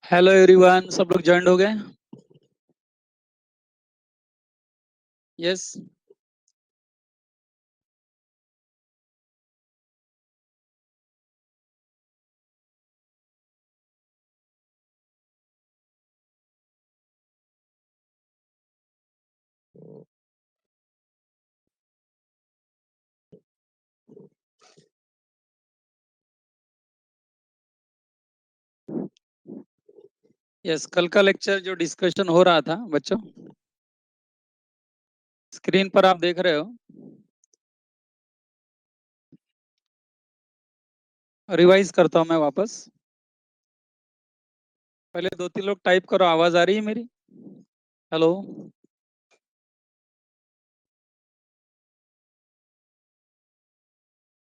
Hello everyone, सब लोग join हो गए? यस। यस, कल का लेक्चर जो डिस्कशन हो रहा था बच्चों, स्क्रीन पर आप देख रहे हो। रिवाइज करता हूं मैं वापस। पहले दो तीन लोग टाइप करो, आवाज आ रही है मेरी? हेलो।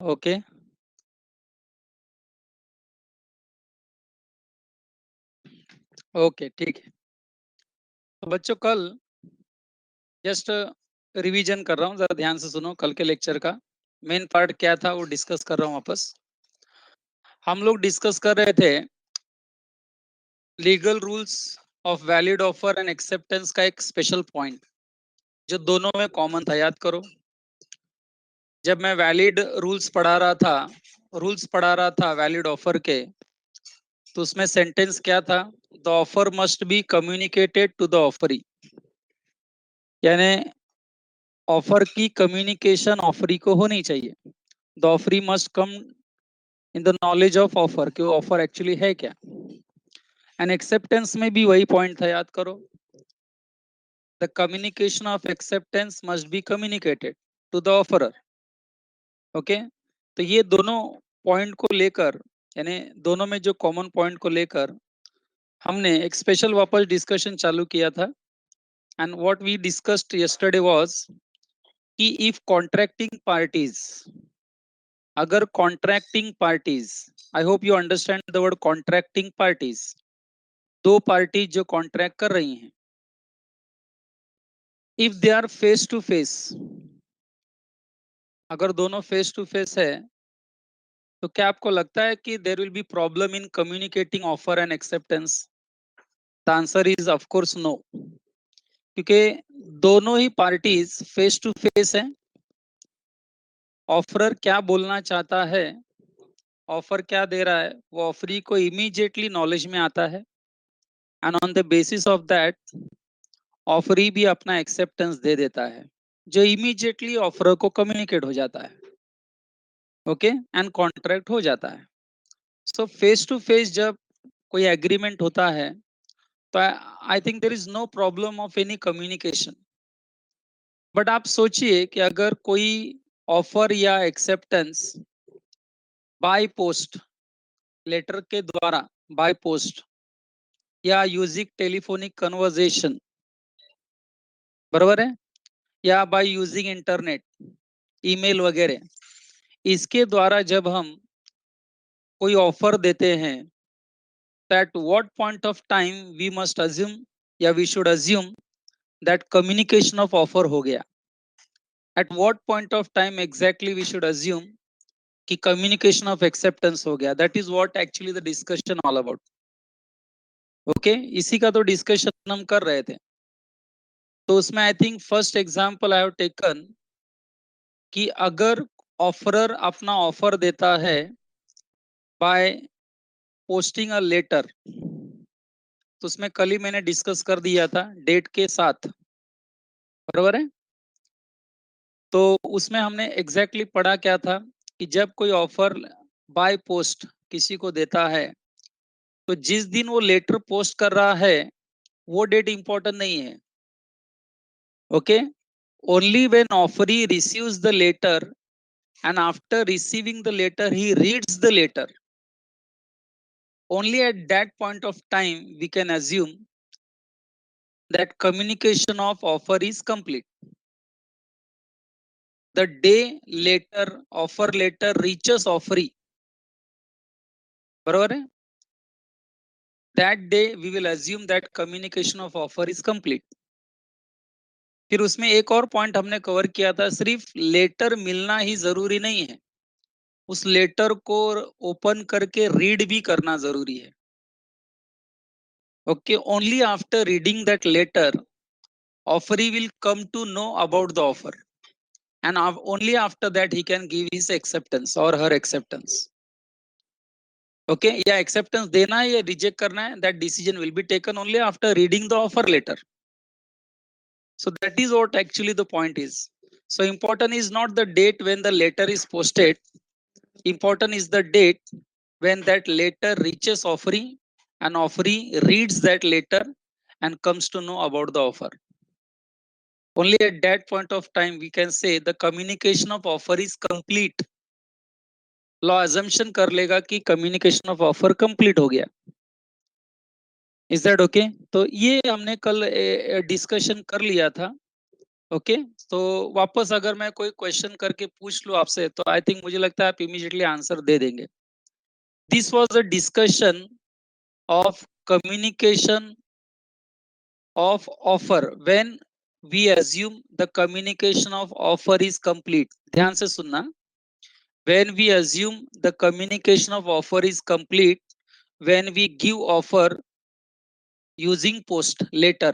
ओके। ओके, ठीक है। तो बच्चों, कल जस्ट रिवीजन कर रहा हूँ, जरा ध्यान से सुनो। कल के लेक्चर का मेन पार्ट क्या था वो डिस्कस कर रहा हूँ वापस। हम लोग डिस्कस कर रहे थे legal rules of valid offer and acceptance का एक स्पेशल पॉइंट जो दोनों में कॉमन था, याद करो। जब मैं वैलिड रूल्स पढ़ा रहा था वैलिड ऑफर के, तो उसमें सेंटेंस क्या था? The offer must be communicated to the offeree. यानी ऑफर की कम्युनिकेशन ऑफरी को होनी चाहिए। The offeree must come in the knowledge of offer कि वो ऑफर एक्चुअली है क्या। एंड एक्सेप्टेंस में भी वही पॉइंट था, याद करो। The communication of acceptance must be communicated to the offeror. Okay. तो ये दोनों पॉइंट को लेकर, यानी दोनों में जो कॉमन पॉइंट को लेकर हमने एक स्पेशल वापस डिस्कशन चालू किया था। And what we discussed yesterday was कि इफ कॉन्ट्रैक्टिंग पार्टीज, अगर contracting parties, I hope you understand the word contracting parties, दो पार्टी जो कॉन्ट्रैक्ट कर रही हैं, if they are face to face, अगर दोनों फेस टू फेस है, तो क्या आपको लगता है कि there will be problem in communicating offer and acceptance? The answer is of course no, क्योंकि दोनों ही पार्टीज फेस टू फेस हैं। ऑफरर क्या बोलना चाहता है, ऑफर क्या दे रहा है, वो ऑफरी को इमीडिएटली नॉलेज में आता है। And on the basis of that offeree भी अपना एक्सेप्टेंस दे देता है, जो इमीडिएटली ऑफरर को कम्युनिकेट हो जाता है। ओके, एंड कॉन्ट्रैक्ट हो जाता है। सो फेस टू फेस जब कोई एग्रीमेंट होता है, तो I think there is no problem of any communication. But आप सोचिए कि अगर कोई ऑफर या एक्सेप्टेंस बाय पोस्ट, लेटर के द्वारा, बाय पोस्ट, या यूजिंग टेलीफोनिक कन्वर्सेशन, बराबर है, या बाय यूजिंग इंटरनेट, ईमेल वगैरह, इसके द्वारा जब हम कोई ऑफर देते हैं, that what point of time we must assume, या we should assume that communication of offer हो गया। At what point of time exactly we should assume कि कम्युनिकेशन ऑफ एक्सेप्टेंस हो गया। That is what actually the discussion all about. Okay, इसी का तो discussion हम कर रहे थे। तो उसमें I think first example I have taken कि अगर ऑफरर अपना ऑफर देता है बाय पोस्टिंग अ लेटर, तो उसमें कल ही मैंने डिस्कस कर दिया था डेट के साथ, बराबर है। तो उसमें हमने एग्जैक्टली पढ़ा क्या था कि जब कोई ऑफर बाय पोस्ट किसी को देता है, तो जिस दिन वो लेटर पोस्ट कर रहा है वो डेट इंपॉर्टेंट नहीं है। Okay, only when offeree receives the letter and after receiving the letter he reads the letter, only at that point of time we can assume that communication of offer is complete. The day later offer letter reaches offeree, बराबर है, that day we will assume that communication of offer is complete. फिर उसमें एक और point हमने cover किया था, सिर्फ लेटर मिलना ही जरूरी नहीं है, उस लेटर को ओपन करके रीड भी करना जरूरी है। Okay, only after reading that letter, offeree will come to know about the offer, and only after that he can give his acceptance or her acceptance. Okay, या acceptance देना है या reject करना है, that decision will be taken only after reading the offer letter. So that is what actually the point is. So important is not the date when the letter is posted. Important is the date when that letter reaches offeree and offeree reads that letter and comes to know about the offer. Only at that point of time we can say the communication of offer is complete. Law assumption कर लेगा कि communication of offer complete हो गया. Is that okay? तो ये हमने कल discussion कर लिया था. ओके तो वापस अगर मैं कोई क्वेश्चन करके पूछ लूं आपसे तो आई थिंक मुझे लगता है आप इमीडिएटली आंसर दे देंगे. This was a discussion of communication of offer when we assume the communication of offer is complete. ध्यान से सुनना. When we assume the communication of offer is complete, when we give offer using post letter.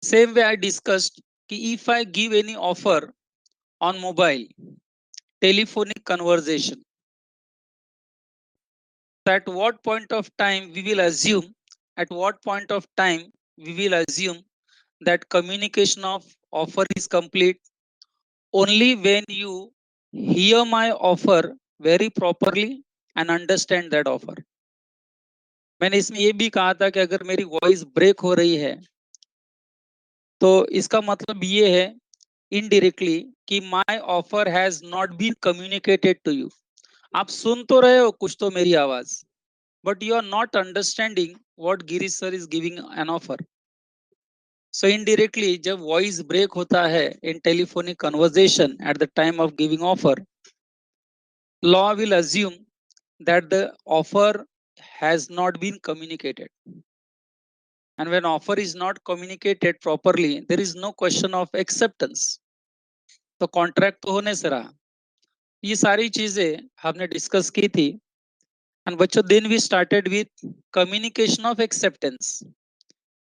Same way I discussed कि if I give any offer on mobile telephonic conversation, at what point of time we will assume, at what point of time we will assume that communication of offer is complete only when you hear my offer very properly and understand that offer. मैंने इसमें ये भी कहा था कि अगर मेरी voice break हो रही है तो इसका मतलब ये है इनडायरेक्टली कि my offer has not been communicated to you. आप सुन तो रहे हो कुछ तो मेरी आवाज, but you are not understanding what Girish sir is giving an offer. So indirectly जब वॉइस ब्रेक होता है in telephonic conversation at the time of giving offer, law will assume that the offer has not been communicated. And when offer is not communicated properly, there is no question of acceptance. तो contract तो होने से रहा. ये सारी चीजें हमने discuss की थी. एंड बच्चों then we started with communication of acceptance.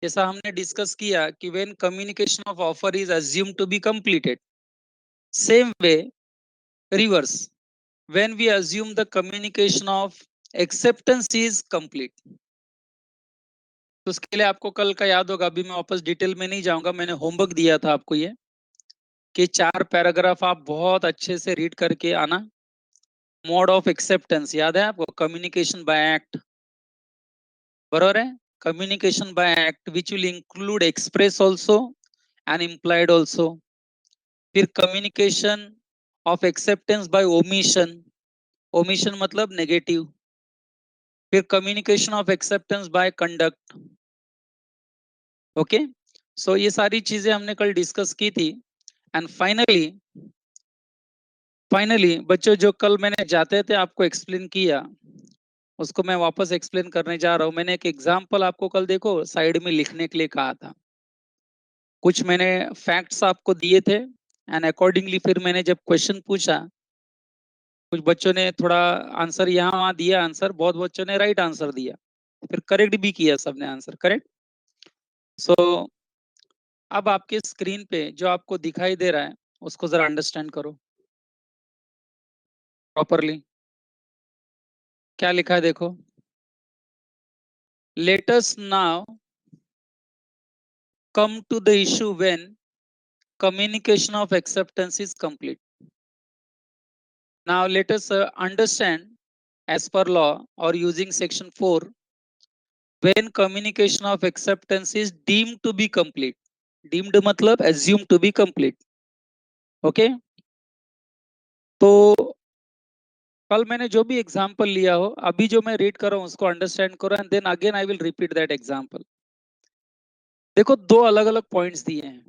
जैसा हमने डिस्कस किया कि when communication of offer is assume to be completed, same way reverse when we assume the communication of acceptance is complete. तो उसके लिए आपको कल का याद होगा, अभी मैं वापस डिटेल में नहीं जाऊंगा. मैंने होमवर्क दिया था आपको ये कि 4 पैराग्राफ आप बहुत अच्छे से रीड करके आना. मोड ऑफ एक्सेप्टेंस याद है आपको? कम्युनिकेशन बाय एक्ट, बरोबर है? Communication by act which will include express also and implied also. फिर communication of acceptance by omission. Omission मतलब नेगेटिव. फिर communication of acceptance by conduct. Okay so ये सारी चीजें हमने कल डिस्कस की थी. एंड फाइनली बच्चों जो कल मैंने जाते थे आपको एक्सप्लेन किया उसको मैं वापस एक्सप्लेन करने जा रहा हूं. मैंने एक एग्जांपल आपको कल देखो साइड में लिखने के लिए कहा था. कुछ मैंने फैक्ट्स आपको दिए थे एंड अकॉर्डिंगली फिर मैंने जब क्वेश्चन पूछा, कुछ बच्चों ने थोड़ा आंसर यहाँ वहां दिया आंसर, बहुत बच्चों ने राइट आंसर दिया, फिर करेक्ट भी किया सबने आंसर करेक्ट. सो अब आपके स्क्रीन पे जो आपको दिखाई दे रहा है उसको जरा अंडरस्टैंड करो प्रॉपरली. क्या लिखा है देखो. Let us now come to the issue when communication of acceptance is complete. Now let us understand as per law or using section 4 when communication of acceptance is deemed to be complete. Deemed मतलब assumed to be complete. Okay? तो कल मैंने जो भी example लिया हो अभी जो मैं रीड कर रहा हूं उसको अंडरस्टैंड करो and then again I will repeat that example. देखो दो अलग अलग पॉइंट्स दिए हैं.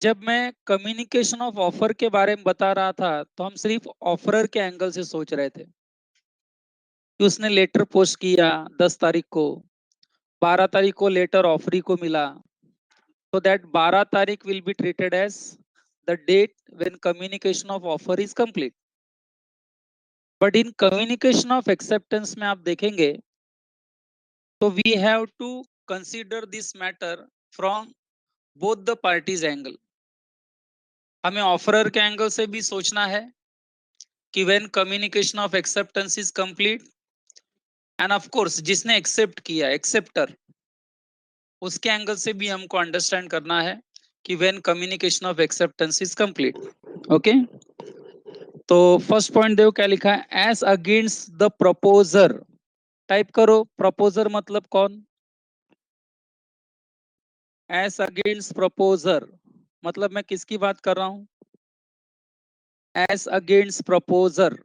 जब मैं कम्युनिकेशन ऑफ ऑफर के बारे में बता रहा था तो हम सिर्फ ऑफरर के एंगल से सोच रहे थे कि उसने लेटर पोस्ट किया 10 तारीख को, 12 तारीख को लेटर ऑफरी को मिला, तो दैट 12 तारीख will be treated as the date when communication of offer is complete. But in communication of acceptance में आप देखेंगे तो we have to consider this matter from both the parties angle. हमें offerer के एंगल से भी सोचना है कि when communication of acceptance is complete, and of course जिसने एक्सेप्ट किया, एक्सेप्टर, उसके एंगल से भी हमको अंडरस्टैंड करना है कि when communication of acceptance is complete. Okay, तो फर्स्ट पॉइंट देखो क्या लिखा है, as against the proposer. Type करो, प्रपोजर मतलब कौन? एज अगेंस्ट प्रपोजर मतलब मैं किसकी बात कर रहा हूं? As against proposer.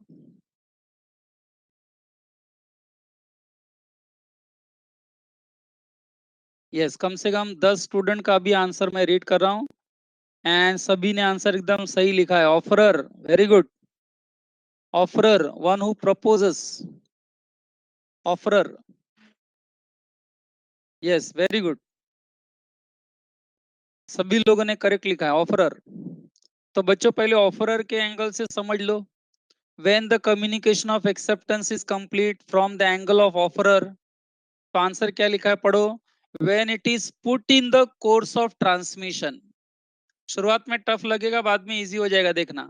यस, कम से कम 10 स्टूडेंट का भी आंसर मैं रीड कर रहा हूं, एंड सभी ने आंसर एकदम सही लिखा है। Offeror, very good. Offeror, one who proposes. Offeror, yes, very good. सभी लोगों ने करेक्ट लिखा है, ऑफरर। तो बच्चों पहले ऑफरर के एंगल से समझ लो। When the communication of acceptance is complete from the angle of offeror, तो आंसर क्या लिखा है पढ़ो। When it is put in the course of transmission. शुरुआत में टफ लगेगा, बाद में इजी हो जाएगा, देखना।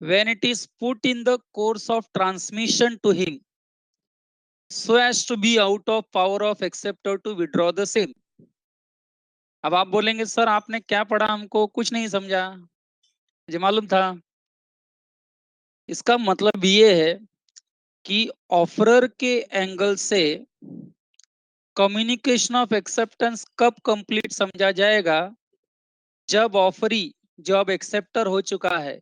When it is put in the course of transmission to him so as to be out of power of acceptor to withdraw the same। अब आप बोलेंगे सर आपने क्या पढ़ा, हमको कुछ नहीं समझा। मुझे मालूम था। इसका मतलब ये है कि ऑफरर के एंगल से कम्युनिकेशन ऑफ एक्सेप्टेंस कब कंप्लीट समझा जाएगा? जब ऑफरी, जो अब एक्सेप्टर हो चुका है,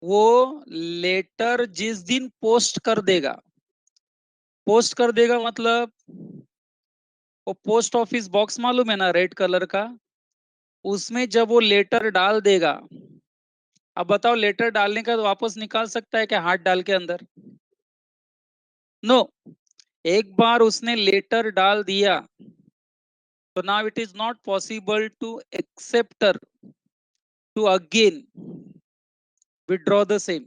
वो लेटर जिस दिन पोस्ट कर देगा। पोस्ट कर देगा मतलब वो पोस्ट ऑफिस बॉक्स मालूम है ना, रेड कलर का, उसमें जब वो लेटर डाल देगा। अब बताओ, लेटर डालने का तो वापस निकाल सकता है क्या हाथ डाल के अंदर? नो। एक बार उसने लेटर डाल दिया तो now it is not possible to acceptor to again withdraw the same.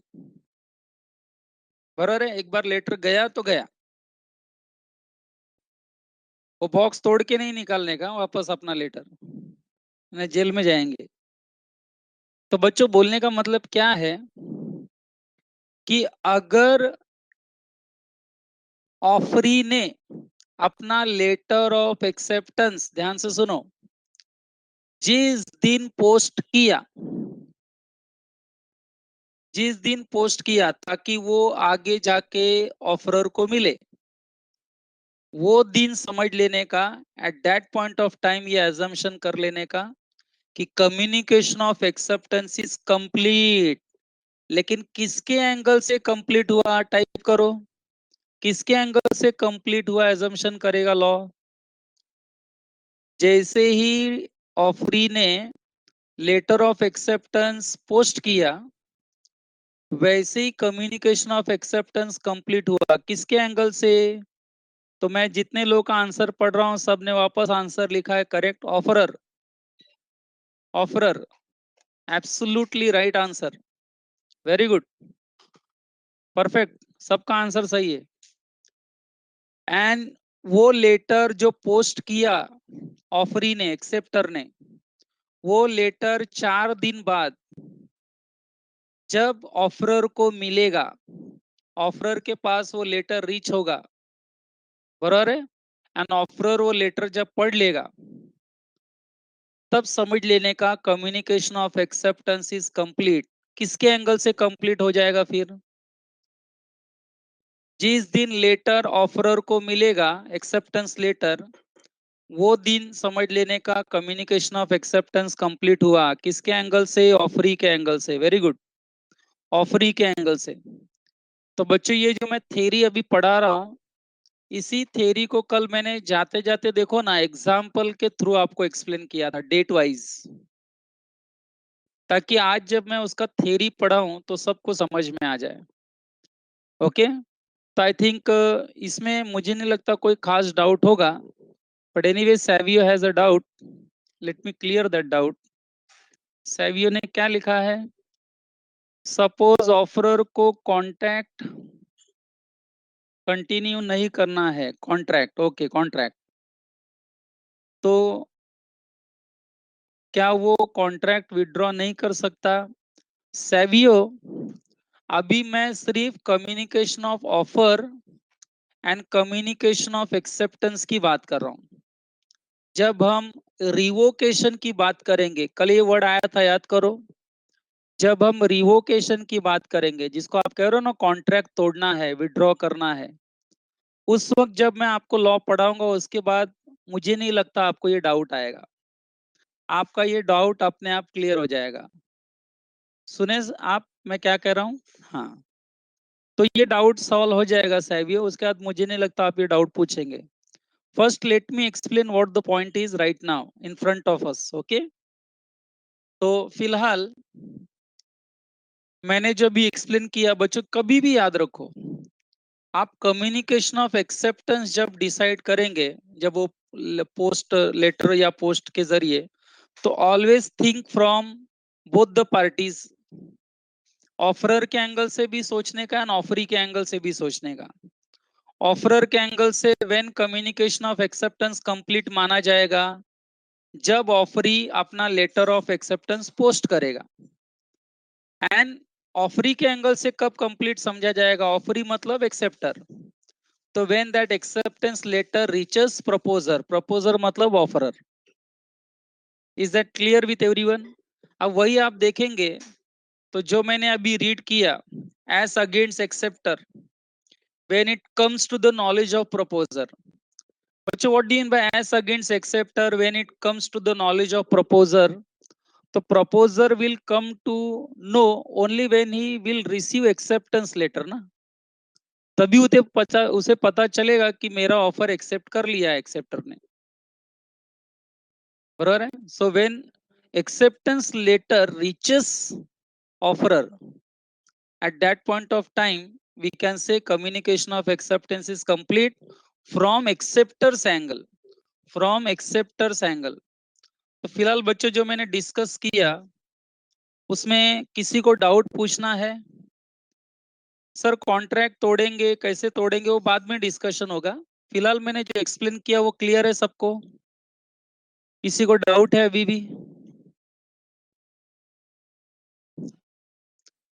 बराबर है, एक बार लेटर गया तो गया, वो बॉक्स तोड़ के नहीं निकालने का वापस अपना लेटर, नहीं जेल में जाएंगे। तो बच्चों बोलने का मतलब क्या है कि अगर ऑफरी ने अपना लेटर ऑफ एक्सेप्टेंस, ध्यान से सुनो, जिस दिन पोस्ट किया, जिस दिन पोस्ट किया ताकि वो आगे जाके ऑफरर को मिले, वो दिन समझ लेने का, at that point of time ये एजम्पशन कर लेने का कि communication of acceptance is complete. लेकिन किसके एंगल से कंप्लीट हुआ, टाइप करो, किसके एंगल से कंप्लीट हुआ एजम्पशन करेगा लॉ। जैसे ही ऑफरी ने लेटर ऑफ एक्सेप्टेंस पोस्ट किया, वैसे ही कम्युनिकेशन ऑफ एक्सेप्टेंस कंप्लीट हुआ। किसके एंगल से? तो मैं जितने लोग का आंसर पढ़ रहा हूं सबने वापस आंसर लिखा है correct, offeror. Offeror, absolutely right answer, very good, perfect, सबका आंसर सही है। एंड वो लेटर जो पोस्ट किया ऑफरी ने, एक्सेप्टर ने, वो लेटर 4 दिन बाद जब ऑफरर को मिलेगा, ऑफरर के पास वो लेटर रीच होगा, बराबर है, एंड ऑफरर वो लेटर जब पढ़ लेगा, तब समझ लेने का communication of acceptance is complete. किसके एंगल से कंप्लीट हो जाएगा फिर? जिस दिन लेटर ऑफरर को मिलेगा, एक्सेप्टेंस लेटर, वो दिन समझ लेने का कम्युनिकेशन ऑफ एक्सेप्टेंस कंप्लीट हुआ। किसके एंगल से? ऑफरी के एंगल से, वेरी गुड, ऑफरी के एंगल से। तो बच्चों ये जो मैं थ्योरी अभी पढ़ा रहा हूँ, इसी थ्योरी को कल मैंने जाते जाते देखो ना एग्जाम्पल के थ्रू आपको एक्सप्लेन किया था डेट वाइज, ताकि आज जब मैं उसका थ्योरी पढ़ाऊं तो सबको समझ में आ जाए। ओके, तो आई थिंक इसमें मुझे नहीं लगता कोई खास डाउट होगा, but anyway Savio has a doubt, let me clear that doubt. Savio ने क्या लिखा है? सपोज ऑफरर को कांटेक्ट कंटिन्यू नहीं करना है, कॉन्ट्रैक्ट, ओके कॉन्ट्रैक्ट। तो क्या वो कॉन्ट्रैक्ट विड्रॉ नहीं कर सकता? सेवियो, अभी मैं सिर्फ communication of offer and communication of acceptance की बात कर रहा हूं। जब हम रिवोकेशन की बात करेंगे, कल ये वर्ड आया था, याद करो। जब हम रिवोकेशन की बात करेंगे, जिसको आप कह रहे हो ना कॉन्ट्रैक्ट तोड़ना है, विड्रॉ करना है, उस वक्त जब मैं आपको लॉ पढ़ाऊंगा उसके बाद मुझे नहीं लगता आपको ये डाउट आएगा। आपका ये डाउट अपने आप क्लियर हो जाएगा। सुने आप मैं क्या कह रहा हूँ? हाँ, तो ये डाउट सॉल्व हो जाएगा सैवियो, उसके बाद मुझे नहीं लगता आप ये डाउट पूछेंगे। First let me explain what the point is right now in front of us, okay. तो फिलहाल मैंने जो भी एक्सप्लेन किया बच्चों, कभी भी याद रखो, आप कम्युनिकेशन ऑफ एक्सेप्टेंस जब डिसाइड करेंगे, जब वो पोस्ट लेटर या पोस्ट के जरिए, तो always think from both the parties, offeror के एंगल से भी सोचने का एंड ऑफरी के एंगल से भी सोचने का। ऑफरर के एंगल से when communication of acceptance complete माना जाएगा जब ऑफरी अपना लेटर ऑफ एक्सेप्टेंस पोस्ट करेगा। एंड ऑफरी के एंगल से कब कंप्लीट समझा जाएगा? ऑफरी मतलब एक्सेप्टर। तो when that acceptance letter reaches proposer, proposer मतलब offeror. Is that clear with everyone? अब वही आप देखेंगे, तो जो मैंने अभी रीड किया, as against acceptor when it comes to the knowledge of proposer. बच्चों what do you mean by as against acceptor when it comes to the knowledge of proposer? तो proposer will come to know only when he will receive acceptance letter ना, तभी उसे पता चलेगा कि मेरा offer accept कर लिया है एक्सेप्टर ने, बराबर है। So when acceptance letter reaches offerer, at that point of time we can say communication of acceptance is complete from acceptor's angle, from acceptors angle. तो फिलहाल बच्चों जो मैंने डिस्कस किया उसमें किसी को डाउट पूछना है? सर कॉन्ट्रैक्ट तोड़ेंगे, कैसे तोड़ेंगे, वो बाद में डिस्कशन होगा। फिलहाल मैंने जो एक्सप्लेन किया वो क्लियर है सबको? किसी को डाउट है अभी भी?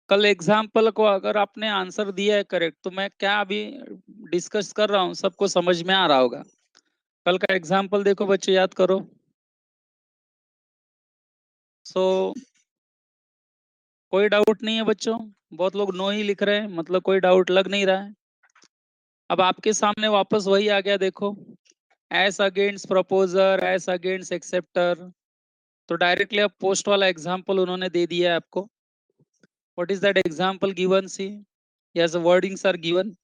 कल एग्जाम्पल को अगर आपने आंसर दिया है करेक्ट, तो मैं क्या अभी डिस्कस कर रहा हूँ सबको समझ में आ रहा होगा। कल का एग्जाम्पल देखो बच्चों, याद करो। सो कोई डाउट नहीं है बच्चों? बहुत लोग नो ही लिख रहे हैं, मतलब कोई डाउट लग नहीं रहा है। अब आपके सामने वापस वही आ गया, देखो, as against proposer, as against acceptor. तो डायरेक्टली अब पोस्ट वाला एग्जांपल उन्होंने दे दिया है आपको। What is that example given? See, yes, wordings are given,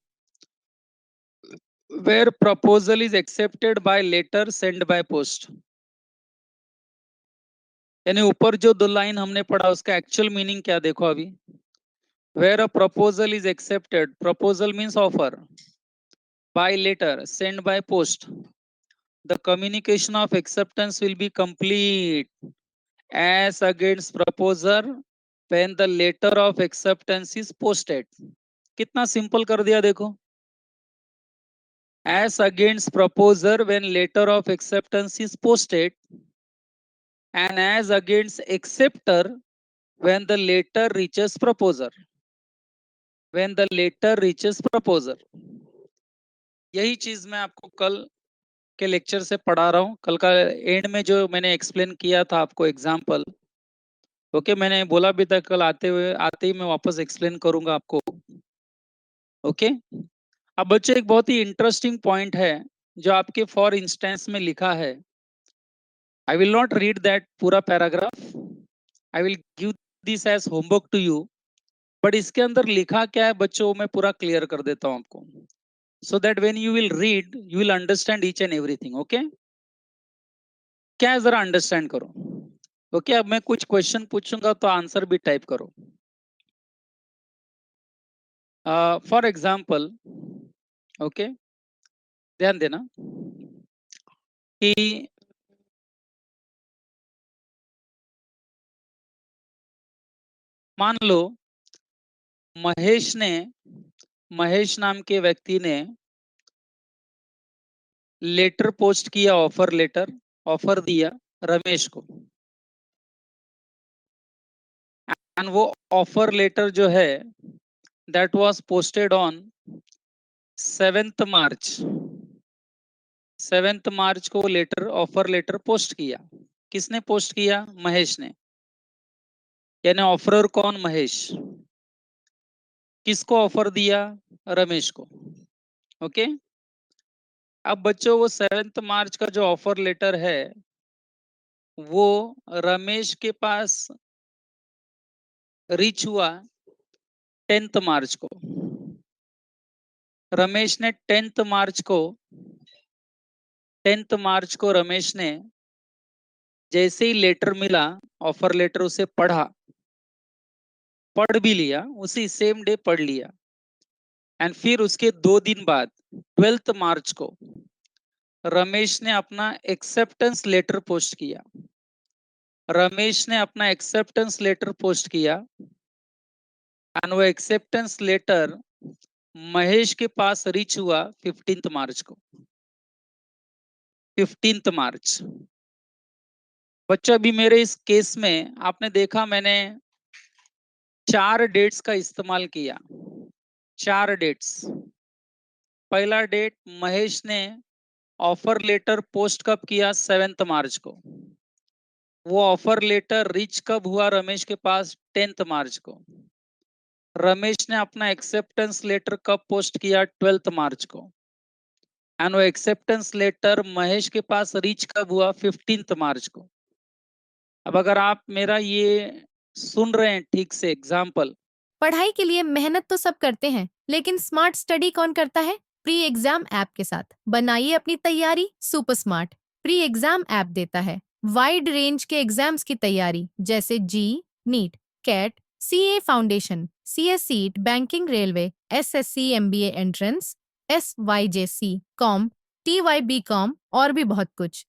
where proposal is accepted by letter send by post. यानी ऊपर जो दो लाइन हमने पढ़ा उसका एक्चुअल मीनिंग क्या देखो अभी। Where a proposal is accepted, proposal means offer, by letter send by post, the communication of acceptance will be complete as against proposer when the letter of acceptance is posted। कितना simple कर दिया देखो। as against proposer when letter of acceptance is posted and as against acceptor when the letter reaches proposer, when the letter reaches proposer। यही चीज मैं आपको कल के लेक्चर से पढ़ा रहा हूँ। कल का एंड में जो मैंने एक्सप्लेन किया था आपको एग्जाम्पल, ओके, मैंने बोला भी था कल आते ही मैं वापस एक्सप्लेन करूंगा आपको, ओके। अब बच्चे एक बहुत ही इंटरेस्टिंग पॉइंट है जो आपके फॉर इंस्टेंस में लिखा है। I will not read that पूरा paragraph, I will give this as homework to you, but इसके अंदर लिखा क्या है बच्चों मैं पूरा क्लियर कर देता हूँ आपको, so that when you will read you will understand each and everything, okay. क्या है जरा अंडरस्टैंड करो, ओके। अब मैं कुछ क्वेश्चन पूछूंगा तो आंसर भी टाइप करो। फॉर एग्जाम्पल, ओके, ध्यान देना कि मान लो महेश ने महेश नाम के व्यक्ति ने लेटर पोस्ट किया, ऑफर दिया रमेश को। एंड वो ऑफर लेटर जो है दैट वाज पोस्टेड ऑन 7 मार्च। 7 मार्च को ऑफर लेटर पोस्ट किया। किसने पोस्ट किया? महेश ने। यानी ऑफरर कौन? महेश। किसको ऑफर दिया? रमेश को। ओके। अब बच्चों वो 7 मार्च का जो ऑफर लेटर है वो रमेश के पास रीच हुआ 10 मार्च को। रमेश ने 10 मार्च को रमेश ने जैसे ही लेटर मिला, ऑफर लेटर, उसे पढ़ भी लिया, उसी सेम डे पढ़ लिया। एंड फिर उसके 2 दिन बाद 12 मार्च को रमेश ने अपना एक्सेप्टेंस लेटर पोस्ट किया। रमेश ने अपना एक्सेप्टेंस लेटर पोस्ट किया एंड वो एक्सेप्टेंस लेटर महेश के पास रीच हुआ 15 मार्च को। 15 मार्च। बच्चों अभी मेरे इस केस में आपने देखा मैंने 4 डेट्स का इस्तेमाल किया। 4 डेट्स। पहला डेट, महेश ने ऑफर लेटर पोस्ट कब किया? 7 मार्च को। वो ऑफर लेटर रीच कब हुआ रमेश के पास? 10 मार्च को। रमेश ने अपना एक्सेप्टेंस लेटर कब पोस्ट किया? 12 मार्च को। एंड वो एक्सेप्टेंस लेटर महेश के पास रीच कब हुआ? 15 मार्च को। अब अगर आप मेरा ये सुन रहे हैं ठीक से एग्जाम्पल। पढ़ाई के लिए मेहनत तो सब करते हैं, लेकिन स्मार्ट स्टडी कौन करता है? प्री एग्जाम ऐप के साथ बनाइए अपनी तैयारी super smart. Pre exam app देता है वाइड रेंज के एग्जाम्स की तैयारी, जैसे JEE, NEET, CAT, CA foundation, CS seat, banking, railway, SSC, MBA entrance, SYJC, com, TYB com और भी बहुत कुछ।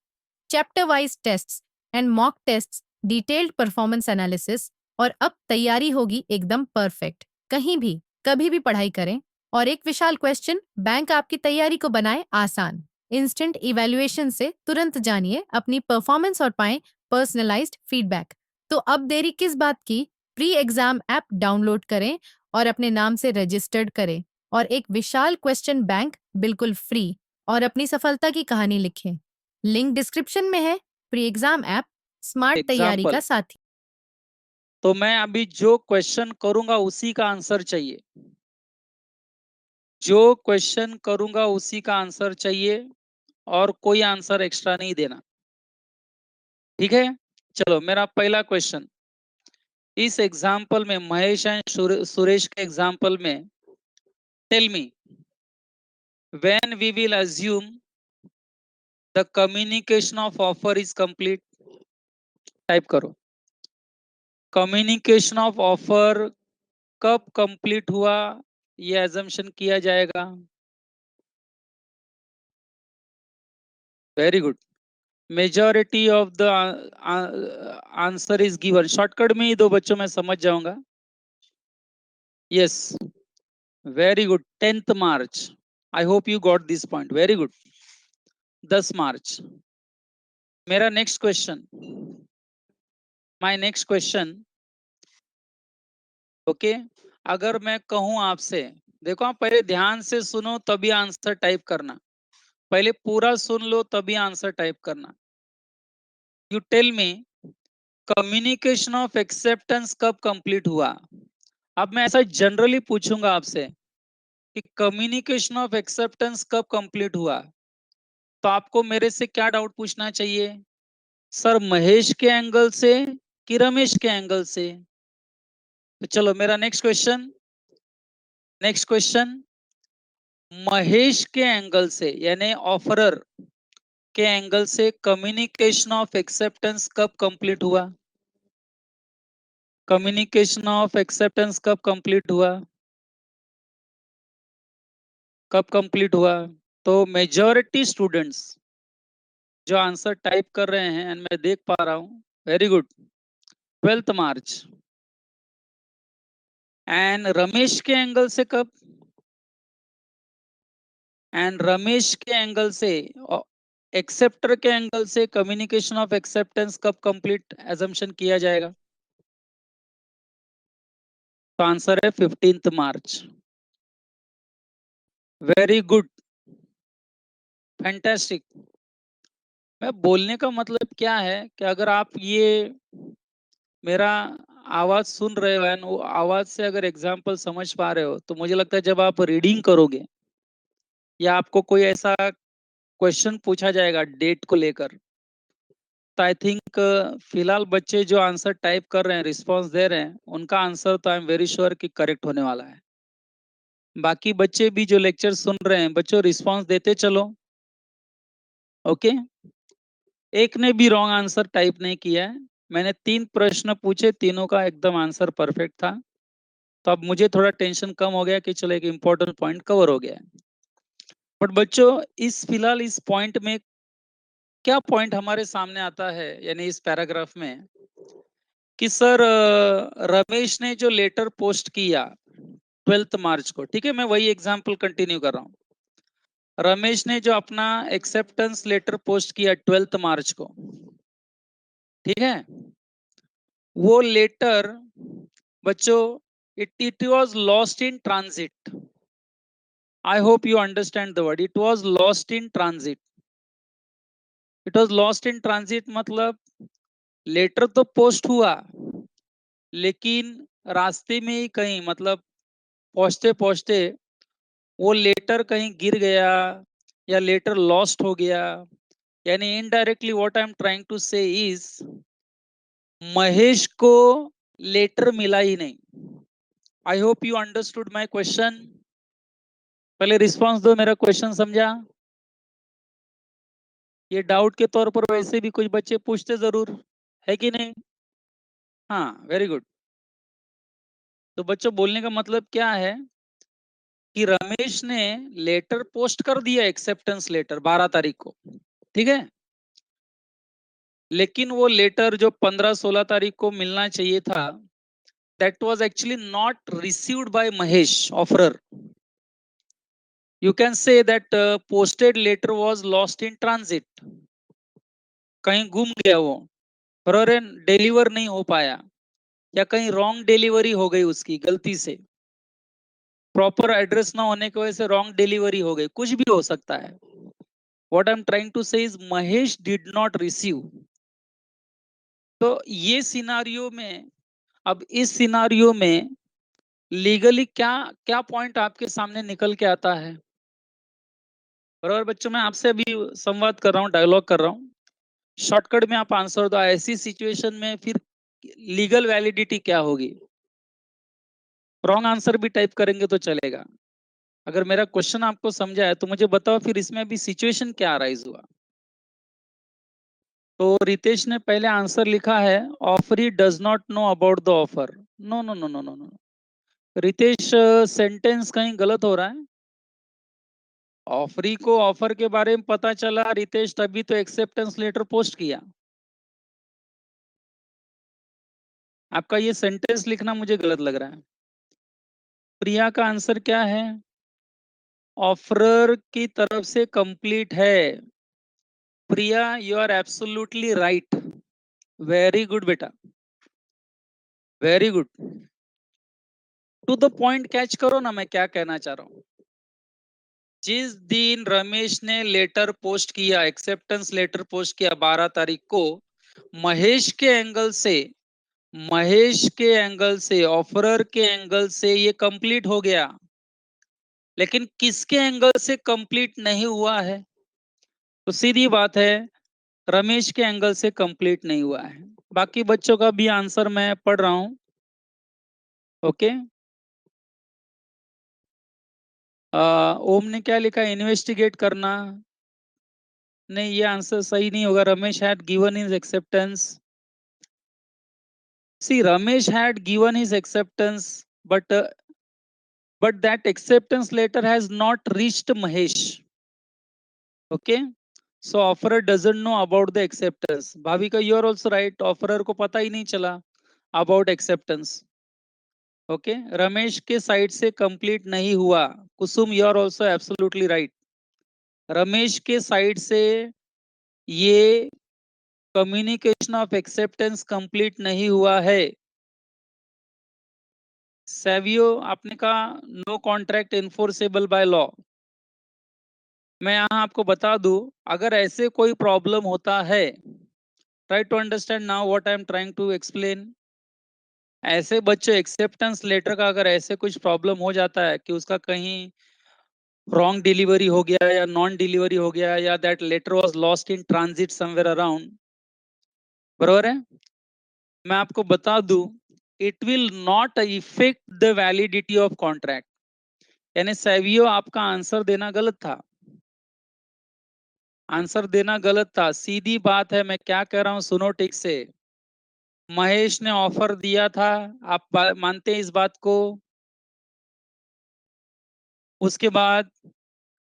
Chapter wise tests and mock tests, detailed performance analysis, और अब तैयारी होगी एकदम परफेक्ट। कहीं भी कभी भी पढ़ाई करें। और एक विशाल क्वेश्चन बैंक आपकी तैयारी को बनाए आसान। इंस्टेंट इवैल्यूएशन से तुरंत जानिए अपनी परफॉर्मेंस और पाएं पर्सनलाइज्ड फीडबैक। तो अब देरी किस बात की? प्री एग्जाम ऐप डाउनलोड करें और अपने नाम से रजिस्टर्ड करें और एक विशाल क्वेश्चन बैंक बिल्कुल फ्री और अपनी सफलता की कहानी लिखें। लिंक डिस्क्रिप्शन में है। प्री एग्जाम ऐप स्मार्ट तैयारी एग्जाम्पल। का साथी। तो मैं अभी जो क्वेश्चन करूंगा उसी का आंसर चाहिए। जो क्वेश्चन करूंगा उसी का आंसर चाहिए और कोई आंसर एक्स्ट्रा नहीं देना। ठीक है? चलो मेरा पहला क्वेश्चन। इस एग्जाम्पल में महेश एंड सुरेश के एग्जाम्पल में tell me when we will assume the communication of offer is complete. Type करो। कम्युनिकेशन ऑफ ऑफर कब कंप्लीट हुआ ये अजम्पशन किया जाएगा। Very good. Majority of the answer is given. Shortcut में ही दो बच्चों में समझ जाऊंगा। Yes, very good. 10 March. I hope you got this point. Very good. 10 March. मेरा next question, my next question. Okay. अगर मैं कहूं आपसे, देखो आप पहले ध्यान से सुनो तभी आंसर टाइप करना। पहले पूरा सुन लो तभी आंसर टाइप करना। You tell me communication of acceptance कब कंप्लीट हुआ। अब मैं ऐसा जनरली पूछूंगा आपसे कि कम्युनिकेशन ऑफ एक्सेप्टेंस कब कंप्लीट हुआ, तो आपको मेरे से क्या डाउट पूछना चाहिए? सर महेश के एंगल से कि रमेश के एंगल से? तो चलो मेरा नेक्स्ट क्वेश्चन महेश के एंगल से यानी ऑफरर के एंगल से कम्युनिकेशन ऑफ एक्सेप्टेंस कब कंप्लीट हुआ? कम्युनिकेशन ऑफ एक्सेप्टेंस कब कंप्लीट हुआ? कब कंप्लीट हुआ? तो मेजॉरिटी स्टूडेंट्स जो आंसर टाइप कर रहे हैं एंड मैं देख पा रहा हूं, very good, 12 March. And Ramesh के एंगल से कब? एंड रमेश के एंगल से, एक्सेप्टर के एंगल से कम्युनिकेशन ऑफ एक्सेप्टेंस कब कंप्लीट एजम्पशन किया जाएगा? तो आंसर है 15 मार्च। Very good, fantastic. मैं बोलने का मतलब क्या है कि अगर आप ये मेरा आवाज सुन रहे हो एंड वो आवाज से अगर एग्जाम्पल समझ पा रहे हो, तो मुझे लगता है जब आप रीडिंग करोगे या आपको कोई ऐसा क्वेश्चन पूछा जाएगा डेट को लेकर, तो आई थिंक फिलहाल बच्चे जो आंसर टाइप कर रहे हैं, रिस्पॉन्स दे रहे हैं, उनका आंसर तो आई एम वेरी श्योर कि करेक्ट होने वाला है। बाकी बच्चे भी जो लेक्चर सुन रहे हैं, बच्चों रिस्पॉन्स देते चलो। ओके, एक ने भी रॉन्ग आंसर टाइप नहीं किया है। मैंने 3 प्रश्न पूछे, तीनों का एकदम आंसर परफेक्ट था। तो अब मुझे थोड़ा टेंशन कम हो गया कि चलो एक इम्पोर्टेंट पॉइंट कवर हो गया है। बट बच्चों, इस फिलहाल इस पॉइंट में क्या पॉइंट हमारे सामने आता है, यानी इस पैराग्राफ में, कि सर रमेश ने जो लेटर पोस्ट किया 12 मार्च को, ठीक है, मैं वही एग्जांपल कंटिन्यू कर रहा हूँ। रमेश ने जो अपना एक्सेप्टेंस लेटर पोस्ट किया 12 मार्च को, ठीक है, वो लेटर बच्चों, it was lost in transit. I hope you understand the word, it was lost in transit. It was lost in transit मतलब लेटर तो पोस्ट हुआ, लेकिन रास्ते में ही कहीं, मतलब पहुंचते पहुंचते वो लेटर कहीं गिर गया या लेटर लॉस्ट हो गया। यानी indirectly what I am trying to say is, Mahesh को लेटर मिला ही नहीं। I hope you understood my question. पहले रिस्पांस दो, मेरा क्वेश्चन समझा? ये डाउट के तौर पर वैसे भी कुछ बच्चे पूछते जरूर है कि नहीं? हाँ, वेरी गुड। तो बच्चों, बोलने का मतलब क्या है कि रमेश ने लेटर पोस्ट कर दिया, एक्सेप्टेंस लेटर 12 तारीख को, ठीक है, लेकिन वो लेटर जो 15-16 तारीख को मिलना चाहिए था, that was actually not received by Mahesh offerer. You can say that posted letter was lost in transit, कहीं गुम गया वो, बरोबर, डिलीवर नहीं हो पाया, या कहीं रॉन्ग डिलीवरी हो गई उसकी गलती से, प्रॉपर एड्रेस ना होने की वजह से रॉन्ग डिलीवरी हो गई, कुछ भी हो सकता है। What I am trying to say is Mahesh did not receive. तो ये सिनारियो में, अब इस सिनारियो में लीगली क्या क्या पॉइंट आपके सामने निकल के आता है? बराबर बच्चों, मैं आपसे अभी संवाद कर रहा हूँ, डायलॉग कर रहा हूँ, शॉर्टकट में आप आंसर दो। ऐसी सिचुएशन में फिर लीगल वैलिडिटी क्या होगी? रॉन्ग आंसर भी टाइप करेंगे तो चलेगा। अगर मेरा क्वेश्चन आपको समझा है तो मुझे बताओ फिर इसमें अभी सिचुएशन क्या अराइज हुआ। तो रितेश ने पहले आंसर लिखा है, offeree does not know about the offer. No no no no no no, Ritesh, sentence कहीं गलत हो रहा है। ऑफरी को ऑफर के बारे में पता चला रितेश, तभी तो एक्सेप्टेंस लेटर पोस्ट किया। आपका ये सेंटेंस लिखना मुझे गलत लग रहा है। प्रिया का आंसर क्या है? ऑफरर की तरफ से कंप्लीट है। Priya, you are absolutely right. Very good बेटा, very good. To the point catch करो ना, मैं क्या कहना चाह रहा हूँ। जिस दिन रमेश ने लेटर पोस्ट किया, एक्सेप्टेंस लेटर पोस्ट किया 12 तारीख को, महेश के एंगल से, महेश के एंगल से, ऑफरर के एंगल से ये कंप्लीट हो गया, लेकिन किसके एंगल से कंप्लीट नहीं हुआ है? तो सीधी बात है, रमेश के एंगल से कंप्लीट नहीं हुआ है। बाकी बच्चों का भी आंसर मैं पढ़ रहा हूं। ओके, ओम ने क्या लिखा? इन्वेस्टिगेट करना। नहीं, ये आंसर सही नहीं होगा। Ramesh had given his acceptance. See, Ramesh had given his acceptance, but that acceptance letter has not reached Mahesh. Okay, so offerer doesn't know about the acceptance. Bhavika, you are also right. Offerer को पता ही नहीं चला about acceptance. Okay, Ramesh के side से complete नहीं हुआ। कुसुम, you are also absolutely right. Ramesh के side से ये कम्युनिकेशन ऑफ एक्सेप्टेंस कंप्लीट नहीं हुआ है। सेवियो आपने कहा no contract enforceable by law. मैं यहां आपको बता दूं, अगर ऐसे कोई प्रॉब्लम होता है, try to understand now what I am trying to explain. ऐसे बच्चों एक्सेप्टेंस लेटर का अगर ऐसे कुछ प्रॉब्लम हो जाता है कि उसका कहीं रॉन्ग डिलीवरी हो गया या नॉन डिलीवरी हो गया या that letter was lost in transit somewhere around, बरोबर है, मैं आपको बता दूं, it will not effect the validity of contract. यानी सेवियो आपका आंसर देना गलत था, आंसर देना गलत था। सीधी बात है, मैं क्या कह रहा हूं सुनो ठीक से। महेश ने ऑफर दिया था, आप मानते हैं इस बात को। उसके बाद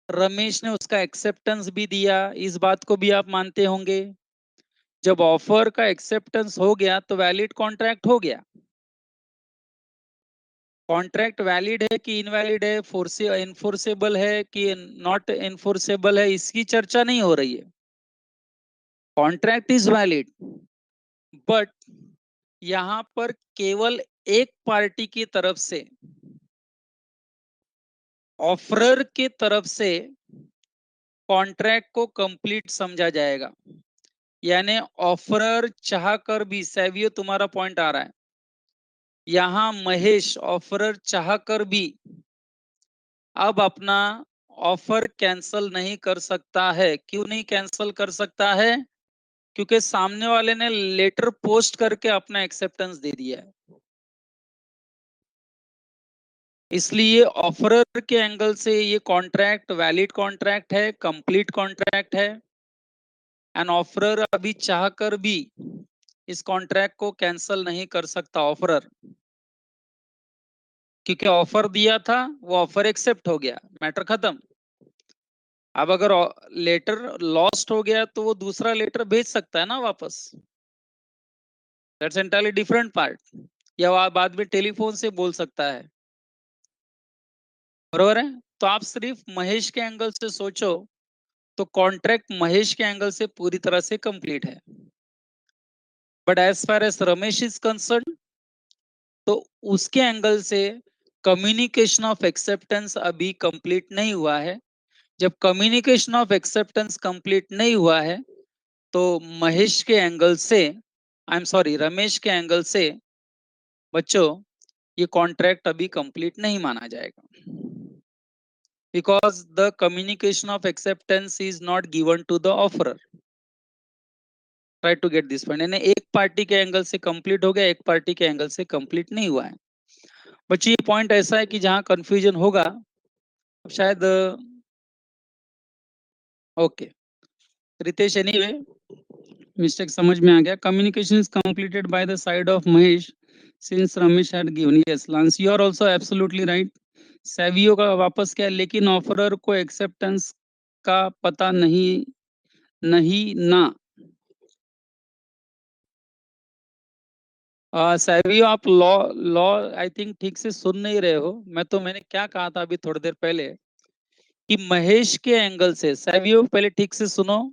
रमेश ने उसका एक्सेप्टेंस भी दिया, इस बात को भी आप मानते होंगे। जब ऑफर का एक्सेप्टेंस हो गया तो वैलिड कॉन्ट्रैक्ट हो गया। कॉन्ट्रैक्ट वैलिड है कि इनवैलिड है, फोर्स इनफोर्सेबल है कि नॉट इनफोर्सेबल है, इसकी चर्चा नहीं हो रही है। कॉन्ट्रैक्ट इज वैलिड, बट यहां पर केवल एक पार्टी की तरफ से, ऑफरर की तरफ से कॉन्ट्रैक्ट को कंप्लीट समझा जाएगा। यानी ऑफरर चाह कर भी, सेवियो तुम्हारा पॉइंट आ रहा है, यहां महेश ऑफरर चाह कर भी अब अपना ऑफर कैंसल नहीं कर सकता है। क्यों नहीं कैंसल कर सकता है? क्योंकि सामने वाले ने लेटर पोस्ट करके अपना एक्सेप्टेंस दे दिया है। इसलिए ऑफरर के एंगल से ये कॉन्ट्रैक्ट वैलिड कॉन्ट्रैक्ट है, कंप्लीट कॉन्ट्रैक्ट है। एंड ऑफरर अभी चाह कर भी इस कॉन्ट्रैक्ट को कैंसल नहीं कर सकता ऑफरर, क्योंकि ऑफर दिया था, वो ऑफर एक्सेप्ट हो गया, मैटर खत्म। अब अगर लेटर लॉस्ट हो गया तो वो दूसरा लेटर भेज सकता है ना वापस, दैट्स एंटायरली डिफरेंट पार्ट। या वो बाद में टेलीफोन से बोल सकता है, बरोबर है। तो आप सिर्फ महेश के एंगल से सोचो तो कॉन्ट्रैक्ट महेश के एंगल से पूरी तरह से कंप्लीट है। But as far as Ramesh is concerned, तो उसके एंगल से कम्युनिकेशन ऑफ एक्सेप्टेंस अभी कंप्लीट नहीं हुआ है। जब कम्युनिकेशन ऑफ एक्सेप्टेंस कंप्लीट नहीं हुआ है तो महेश के एंगल से, आई एम सॉरी, रमेश के एंगल से बच्चों ये कॉन्ट्रैक्ट अभी कंप्लीट नहीं माना जाएगा, because the communication of acceptance is not given to the offerer. Try to get this point. यानी एक पार्टी के एंगल से कंप्लीट हो गया, एक पार्टी के एंगल से कंप्लीट नहीं हुआ है। बच्चे ये पॉइंट ऐसा है कि जहां कंफ्यूजन होगा शायद, ओके रितेश, एनीवे मिस्टेक समझ में आ गया। Communication is completed by the side of Mahesh since Ramesh had given, yes Lance you are also absolutely right. Savio का वापस क्या है, लेकिन ऑफरर को एक्सेप्टेंस का पता नहीं, नहीं ना। सेवियो आप लॉ लॉ आई थिंक ठीक से सुन नहीं रहे हो। मैंने क्या कहा था अभी थोड़ी देर पहले कि महेश के एंगल से, सेवियो पहले ठीक से सुनो,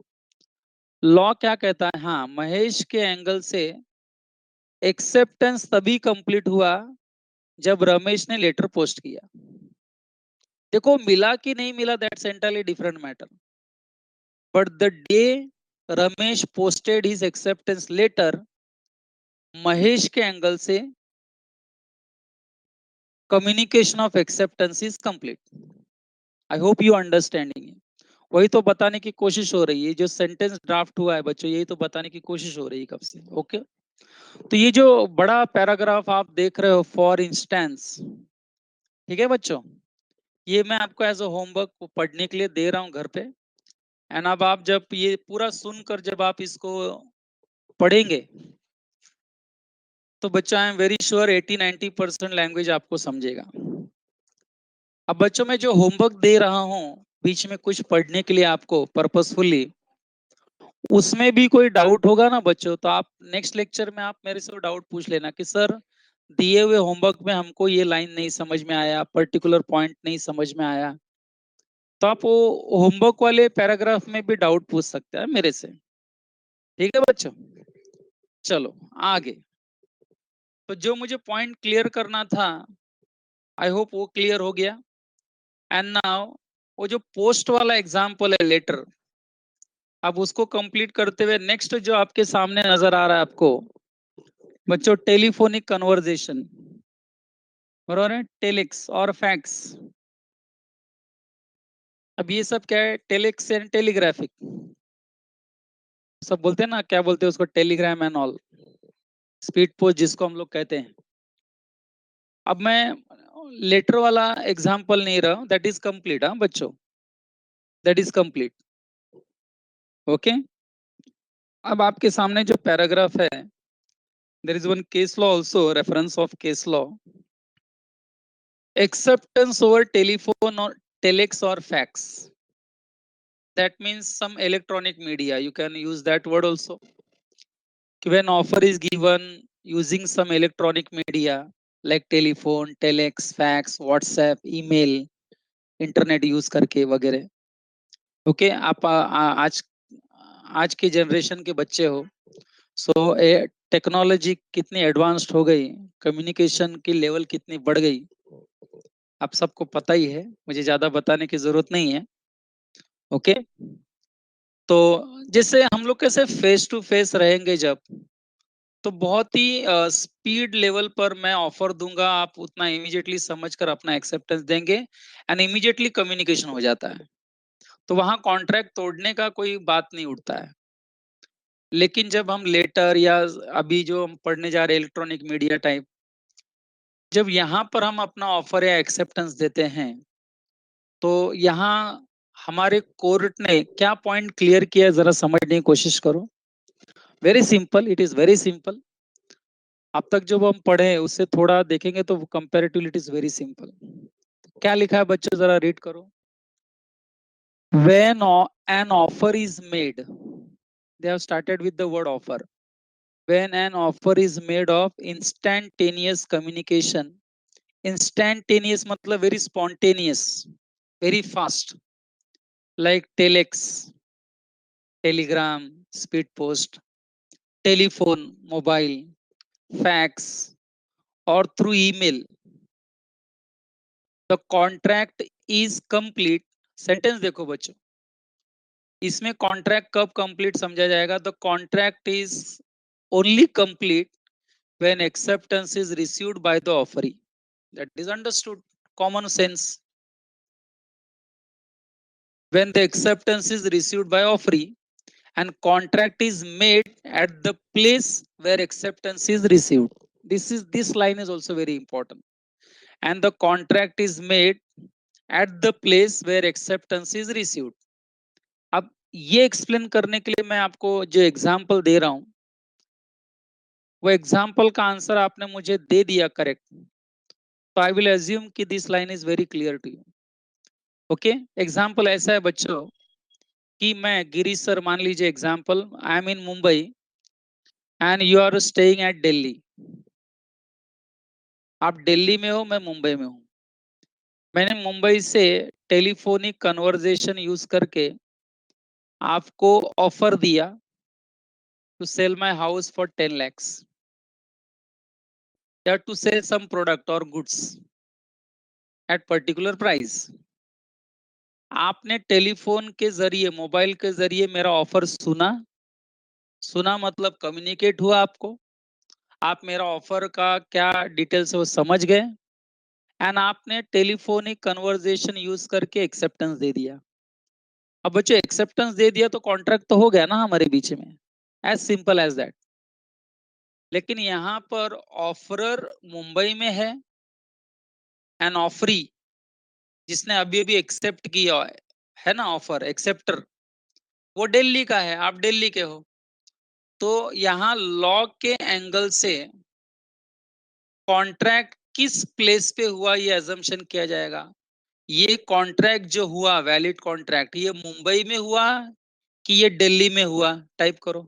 लॉ क्या कहता है। हाँ, महेश के एंगल से एक्सेप्टेंस तभी कंप्लीट हुआ जब रमेश ने लेटर पोस्ट किया। देखो मिला कि नहीं मिला, that's entirely different matter, but the day Ramesh posted his acceptance letter, Mahesh के एंगल से communication of acceptance is complete. I hope you understanding. वही तो बताने की कोशिश हो रही है, जो सेंटेंस ड्राफ्ट हुआ है बच्चों, यही तो बताने की कोशिश हो रही है कब से। ओके, तो ये जो बड़ा पैराग्राफ आप देख रहे हो, फॉर इंस्टेंस, ठीक है बच्चों, ये मैं आपको एज अ होमवर्क पढ़ने के लिए दे रहा हूँ घर पे। एंड अब आप जब ये पूरा सुनकर जब आप इसको पढ़ेंगे तो बच्चा I am very sure 80-90% language आपको समझेगा। अब बच्चों मैं जो होमवर्क दे रहा हूँ बीच में कुछ पढ़ने के लिए आपको पर्पसफुली, उसमें भी कोई डाउट होगा ना बच्चों, तो आप नेक्स्ट लेक्चर में आप मेरे से डाउट पूछ लेना कि सर दिए हुए होमवर्क में हमको ये लाइन नहीं समझ में आया, पर्टिकुलर पॉइंट नहीं समझ में आया। तो आप वो होमवर्क वाले पैराग्राफ में भी डाउट पूछ सकते हैं मेरे से। ठीक है बच्चों, चलो आगे। तो जो मुझे पॉइंट क्लियर करना था, आई होप वो क्लियर हो गया। एंड नाउ वो जो पोस्ट वाला एग्जाम्पल है लेटर, अब उसको कंप्लीट करते हुए नेक्स्ट जो आपके सामने नजर आ रहा है आपको बच्चों, टेलीफोनिक कन्वर्जेशन, बरोबर है, टेलिक्स और फैक्स। अब ये सब क्या है, टेलिक्स एंड टेलीग्राफिक, सब बोलते हैं ना, क्या बोलते हैं उसको, Telegram and all, speed post जिसको हम लोग कहते हैं। अब मैं लेटर वाला एग्जाम्पल नहीं रहा, दैट इज कंप्लीट, हाँ बच्चों, दैट इज कंप्लीट। ओके, अब आपके सामने जो पैराग्राफ है, there is one case law also, reference of case law, acceptance over telephone or telex or fax, that means some electronic media, you can use that word also. When offer is given using some electronic media like telephone, telex, fax, whatsapp, email, internet use करके वगैरह। Okay, आप आज आज के generation के बच्चे हो, so technology कितनी एडवांस्ड हो गई, कम्युनिकेशन की लेवल कितनी बढ़ गई, आप सबको पता ही है, मुझे ज्यादा बताने की जरूरत नहीं है। ओके, तो जैसे हम लोग कैसे फेस टू फेस रहेंगे जब, तो बहुत ही स्पीड लेवल पर मैं ऑफर दूंगा, आप उतना इमीडिएटली समझकर अपना एक्सेप्टेंस देंगे एंड इमीडिएटली कम्युनिकेशन हो जाता है, तो वहां कॉन्ट्रैक्ट तोड़ने का कोई बात नहीं उठता है। लेकिन जब हम लेटर या अभी जो हम पढ़ने जा रहे हैं इलेक्ट्रॉनिक मीडिया टाइप, जब यहाँ पर हम अपना ऑफर या एक्सेप्टेंस देते हैं, तो यहाँ हमारे कोर्ट ने क्या पॉइंट क्लियर किया, जरा समझने की कोशिश करो। Very simple, it is very simple. अब तक जब हम पढ़े उससे थोड़ा देखेंगे तो comparatively it is very simple. क्या लिखा है बच्चों, जरा रीड करो। When an offer is made, they have started with the word offer. When an offer is made of instantaneous communication, instantaneous मतलब very spontaneous, very fast, like telex, telegram, speed post, telephone, mobile, fax, or through email, the contract is complete। Sentence देखो बच्चों, इसमें contract कब complete समझा जाएगा, the contract is only complete when acceptance is received by the offeree, that is understood, common sense। When the acceptance is received by offeree and contract is made at the place where acceptance is received, this line is also very important, and the contract is made at the place where acceptance is received। अब ये explain करने के लिए मैं आपको जो example दे रहा हूं, वो एग्जाम्पल का आंसर आपने मुझे दे दिया करेक्ट, तो आई विल एज्यूम कि this line is very clear to you. Okay, example ऐसा है बच्चों कि मैं गिरीश सर, मान लीजिए example, I am in Mumbai and you are staying at Delhi. आप दिल्ली में हो, मैं मुंबई में हूँ। मैंने मुंबई से टेलीफोनिक कन्वर्जेशन यूज करके आपको ऑफर दिया to sell my house for 10 lakhs, या टू सेल सम प्रोडक्ट और गुड्स एट पर्टिकुलर प्राइस। आपने टेलीफोन के जरिए, मोबाइल के जरिए मेरा ऑफर सुना, सुना मतलब कम्युनिकेट हुआ आपको, आप मेरा ऑफर का क्या डिटेल्स है वो समझ गए, एंड आपने टेलीफोनिक कन्वर्जेशन यूज करके एक्सेप्टेंस दे दिया। अब बच्चों एक्सेप्टेंस दे दिया तो कॉन्ट्रैक्ट तो हो गया ना हमारे बीच में, एज सिंपल एज दैट। लेकिन यहाँ पर ऑफरर मुंबई में है, एंड ऑफरी जिसने अभी अभी एक्सेप्ट किया है ना, ऑफर एक्सेप्टर, वो दिल्ली का है, आप दिल्ली के हो। तो यहाँ लॉ के एंगल से कॉन्ट्रैक्ट किस प्लेस पे हुआ ये अजम्पशन किया जाएगा, ये कॉन्ट्रैक्ट जो हुआ वैलिड कॉन्ट्रैक्ट, ये मुंबई में हुआ कि ये दिल्ली में हुआ, टाइप करो।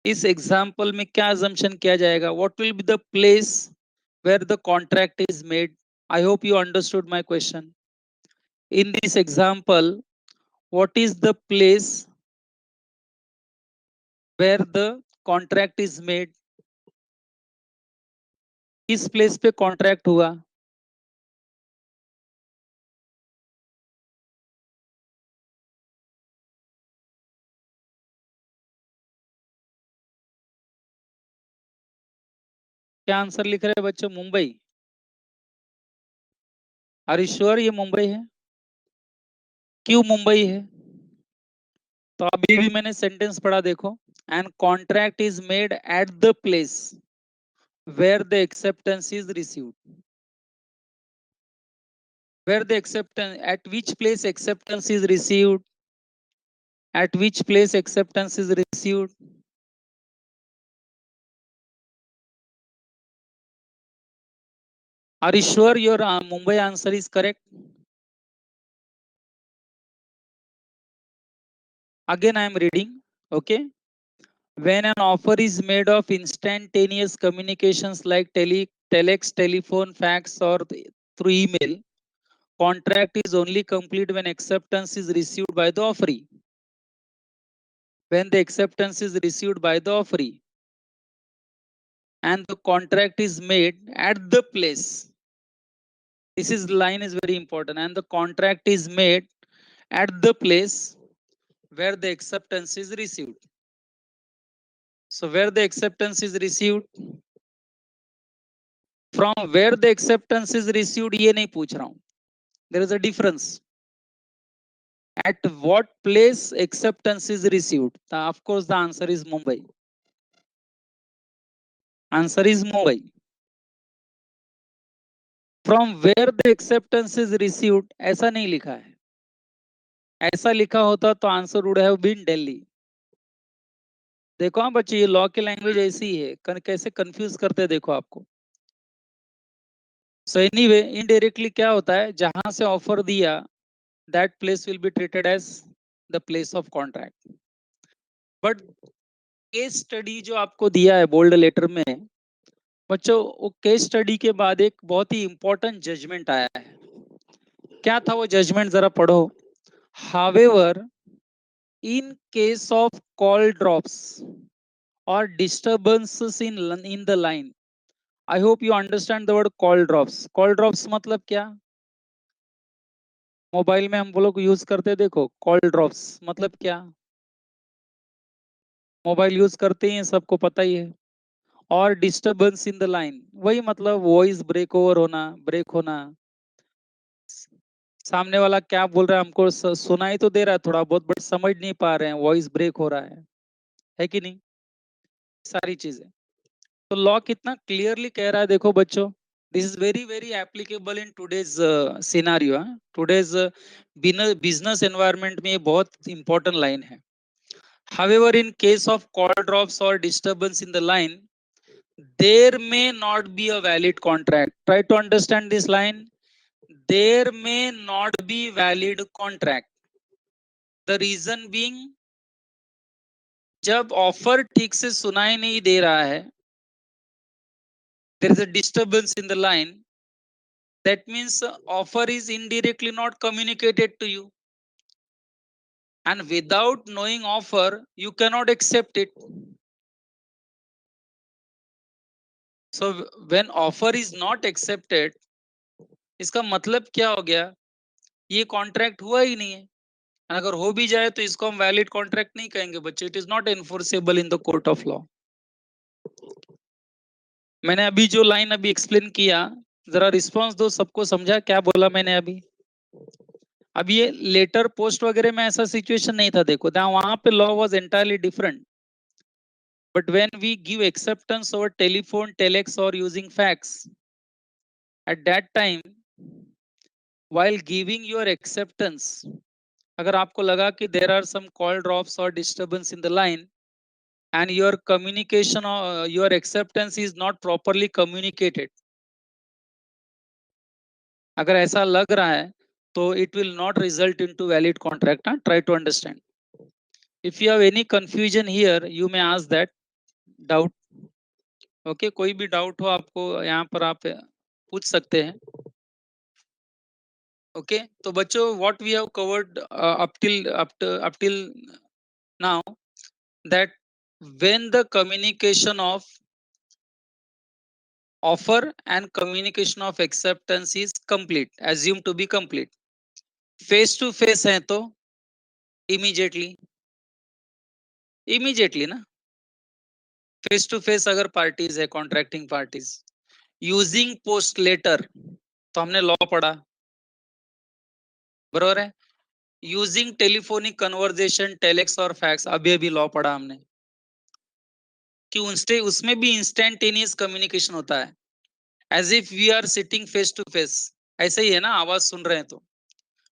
इस एग्जाम्पल में क्या अजम्पशन किया जाएगा, what will be the place where the contract is made. I hope you understood my question. In this example, what is the place where the contract is made? किस place पे contract हुआ? क्या answer लिख रहे हैं बच्चों? Mumbai. Are you sure ये मुंबई है? क्यों मुंबई है? तो अभी भी मैंने सेंटेंस पढ़ा, देखो। And contract is made at the place where the acceptance is received. Where the acceptance, at which place acceptance is received? At which place acceptance is received? Are you sure your Mumbai answer is correct? Again, I am reading. Okay. When an offer is made of instantaneous communications like telex, telephone, fax, or through email, contract is only complete when acceptance is received by the offeree. When the acceptance is received by the offeree and the contract is made at the place. This is line is very important. And the contract is made at the place where the acceptance is received. So where the acceptance is received, from where the acceptance is received, ये नहीं पूछ रहा हूं. There is a difference. At what place acceptance is received? Of course, the answer is Mumbai. Answer is Mumbai. From where the acceptance is received, ऐसा नहीं लिखा है. ऐसा लिखा होता तो answer would have been Delhi. देखो हाँ बच्चे, ये लॉ की लैंग्वेज ऐसी ही है, कैसे कंफ्यूज करते हैं देखो आपको. सो एनीवे, इनडायरेक्टली क्या होता है, जहां से ऑफर दिया that place will be treated as the place of contract. But case study जो आपको दिया है बोल्ड लेटर में बच्चों, वो केस स्टडी के बाद एक बहुत ही इंपॉर्टेंट जजमेंट आया है. क्या था वो जजमेंट, जरा पढ़ो. However, in case of call drops or disturbances in the line. I hope you understand the word call drops. Call drops मतलब क्या? मोबाइल में हम लोग यूज करते, देखो कॉल ड्रॉप्स मतलब क्या. मोबाइल यूज करते ही सबको पता ही है. और डिस्टर्बेंस इन द लाइन, वही मतलब वॉइस ब्रेक ओवर होना, ब्रेक होना. सामने वाला क्या बोल रहा है हमको सुनाई तो दे रहा है थोड़ा बहुत, बट समझ नहीं पा रहे हैं, वॉइस ब्रेक हो रहा है कि नहीं? सारी चीजें. तो लॉ कितना क्लियरली कह रहा है, देखो बच्चों. This is very very applicable in today's scenario. Today's business environment में ये बहुत इंपॉर्टेंट लाइन है. However, in case of call drops or disturbance in the line, there may not be a valid contract. Try to understand this line. There may not be valid contract. The reason being, जब offer ठीक से सुनाई नहीं दे रहा है, there is a disturbance in the line, that means offer is indirectly not communicated to you, and without knowing offer you cannot accept it. So when offer is not accepted, इसका मतलब क्या हो गया, ये कॉन्ट्रैक्ट हुआ ही नहीं है. अगर हो भी जाए तो इसको हम वैलिड कॉन्ट्रैक्ट नहीं कहेंगे बच्चे. It is not enforceable in the court of law. मैंने अभी जो लाइन अभी एक्सप्लेन किया, जरा रिस्पॉन्स दो, सबको समझा क्या बोला मैंने अभी? अब ये लेटर पोस्ट वगैरह में ऐसा सिचुएशन नहीं था, देखो वहां पे law was entirely different. But when we give acceptance over telephone, telex, or using fax, at that time, while giving your acceptance, अगर आपको लगा कि there are some call drops or disturbance in the line, and your communication or your acceptance is not properly communicated, अगर ऐसा लग रहा है, तो it will not result into valid contract. Try to understand. If you have any confusion here, you may ask that doubt. Okay, कोई भी doubt हो आपको यहाँ पर आप पूछ सकते हैं. ओके तो बच्चों what we have covered up till now that when the communication of offer and communication of acceptance is complete, assumed to be complete, face to face है तो immediately ना, फेस टू फेस अगर parties है contracting parties, using post letter तो हमने law पढ़ा, बरोबर है, यूजिंग टेलीफोनिक कन्वर्जेशन टेलेक्स और फैक्स अभी अभी लॉ पढ़ा हमने कि उसमें भी इंस्टेंटेनियस कम्युनिकेशन होता है, as if we are sitting face to face, ऐसे ही है ना, आवाज सुन रहे हैं तो,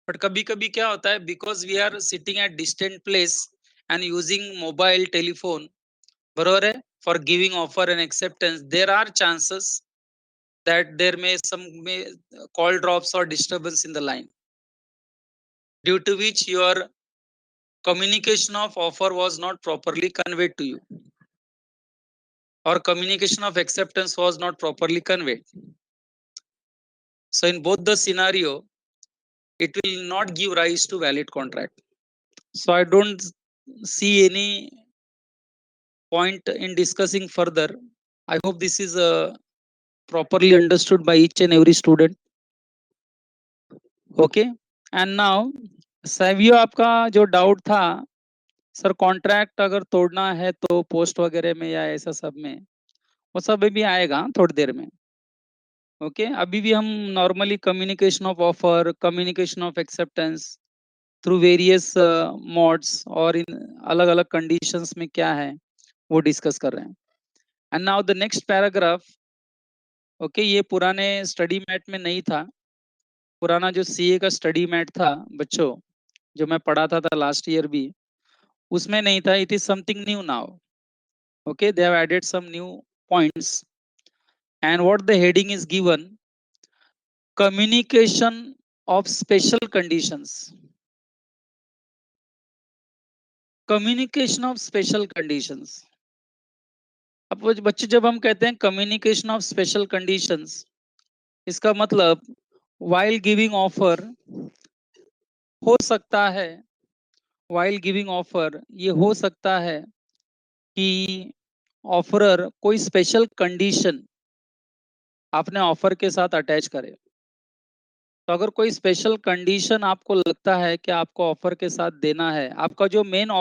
बट कभी कभी क्या होता है, because we are sitting at distant place and using mobile telephone, बरोबर है, for giving offer and acceptance, there are chances that there may some may call drops or disturbance in the line, due to which your communication of offer was not properly conveyed to you, or communication of acceptance was not properly conveyed. So in both the scenario, it will not give rise to valid contract. So I don't see any point in discussing further. I hope this is properly understood by each and every student. Okay, and now Savio आपका जो doubt था sir, contract अगर तोड़ना है तो post वगैरह में या ऐसा सब में, वो सब भी आएगा थोड़ी देर में। ओके अभी भी हम normally communication of offer, communication of acceptance through various modes और इन अलग अलग कंडीशंस में क्या है वो डिस्कस कर रहे हैं। And now the next paragraph, okay ये पुराने स्टडी मैट में नहीं था, पुराना जो सीए का स्टडी मैट था बच्चों, जो मैं पढ़ाता था लास्ट ईयर भी, उसमें नहीं था, it is something new now. Okay, they have added some new points, and what the heading is given, communication of special conditions, communication of special conditions। अब बच्चे जब हम कहते हैं कम्युनिकेशन ऑफ स्पेशल कंडीशंस, इसका मतलब while giving offer हो सकता है, while giving offer ये हो सकता है कि ऑफरर कोई स्पेशल कंडीशन अपने ऑफर के साथ अटैच करे। तो अगर कोई स्पेशल कंडीशन आपको लगता है कि आपको ऑफर के साथ देना है, आपका जो मेन